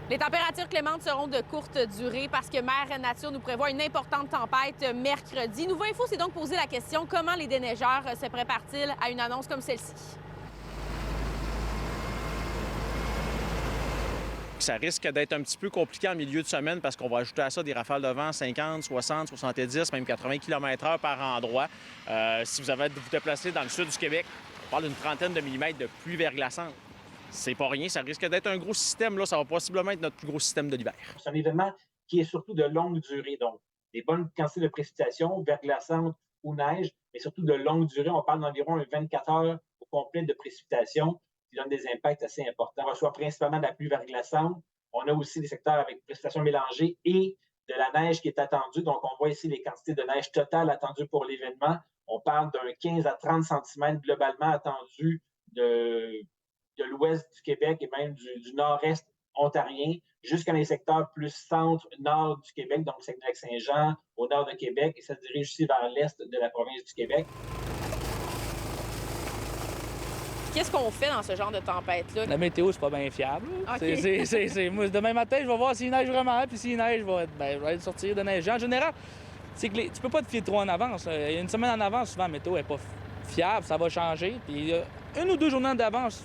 Les températures clémentes seront de courte durée parce que Mère Nature nous prévoit une importante tempête mercredi. Nouveau Info s'est donc posé la question comment les déneigeurs se préparent-ils à une annonce comme celle-ci? Ça risque d'être un petit peu compliqué en milieu de semaine parce qu'on va ajouter à ça des rafales de vent 50, 60, 70, même 80 km/h par endroit. Si vous avez à vous déplacer dans le sud du Québec, on parle d'une trentaine de millimètres de pluie verglaçante. C'est pas rien, ça risque d'être un gros système. Là, ça va possiblement être notre plus gros système de l'hiver. C'est un événement qui est surtout de longue durée, donc des bonnes quantités de précipitations, verglaçantes ou neige, mais surtout de longue durée. On parle d'environ 24 heures au complet de précipitations qui donnent des impacts assez importants. On reçoit principalement de la pluie verglaçante. On a aussi des secteurs avec précipitations mélangées et de la neige qui est attendue. Donc, on voit ici les quantités de neige totales attendues pour l'événement. On parle d'un 15 à 30 cm globalement attendu de l'ouest du Québec et même du nord-est ontarien jusqu'à les secteurs plus centre-nord du Québec, donc le Saguenay-Lac-Saint-Jean, au nord de Québec, et ça se dirige aussi vers l'est de la province du Québec. Qu'est-ce qu'on fait dans ce genre de tempête-là? La météo, c'est pas bien fiable. Okay. Moi, demain matin, je vais voir s'il neige vraiment, puis s'il neige, je vais aller sortir de neige. En général, c'est que tu peux pas te fier trop en avance. Une semaine en avance, souvent, la météo n'est pas fiable, ça va changer. Puis une ou deux journées d'avance,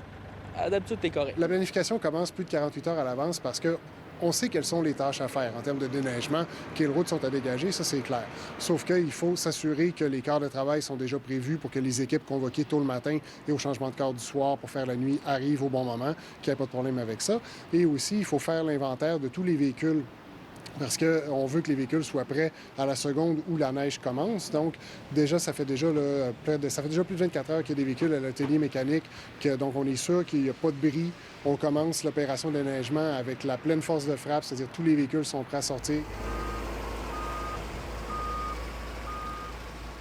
d'habitude, t'es correct. La planification commence plus de 48 heures à l'avance parce que on sait quelles sont les tâches à faire en termes de déneigement, quelles routes sont à dégager, ça c'est clair. Sauf qu'il faut s'assurer que les quarts de travail sont déjà prévus pour que les équipes convoquées tôt le matin et au changement de quart du soir pour faire la nuit arrivent au bon moment, qu'il n'y ait pas de problème avec ça. Et aussi, il faut faire l'inventaire de tous les véhicules parce qu'on veut que les véhicules soient prêts à la seconde où la neige commence. Donc, déjà, ça fait déjà plus de 24 heures qu'il y a des véhicules à l'atelier mécanique, donc on est sûr qu'il n'y a pas de bris. On commence l'opération de déneigement avec la pleine force de frappe, c'est-à-dire tous les véhicules sont prêts à sortir.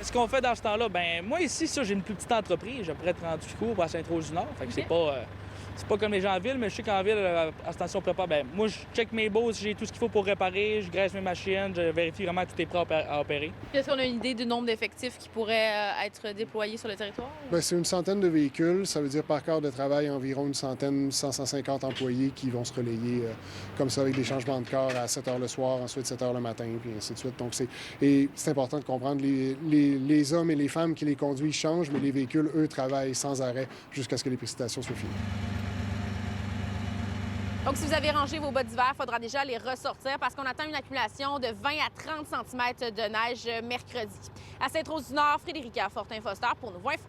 Ce qu'on fait dans ce temps-là, moi ici, j'ai une plus petite entreprise, j'ai près de 38 cours à Sainte-Rose-du-Nord. Fait que c'est pas comme les gens en ville, mais je sais qu'en ville, à la station prépare, moi, je check mes bosses, j'ai tout ce qu'il faut pour réparer, je graisse mes machines, je vérifie vraiment que tout est prêt à opérer. Est-ce qu'on a une idée du nombre d'effectifs qui pourraient être déployés sur le territoire? C'est une centaine de véhicules. Ça veut dire par quart de travail environ une centaine, 150 employés qui vont se relayer comme ça avec des changements de quart à 7 h le soir, ensuite 7 h le matin, puis ainsi de suite. Donc, c'est important de comprendre les hommes et les femmes qui les conduisent changent, mais les véhicules, eux, travaillent sans arrêt jusqu'à ce que les précipitations soient finies. Donc, si vous avez rangé vos bottes d'hiver, il faudra déjà les ressortir parce qu'on attend une accumulation de 20 à 30 cm de neige mercredi. À Sainte-Rose-du-Nord, Frédérica Fortin-Foster pour Nouveau Info.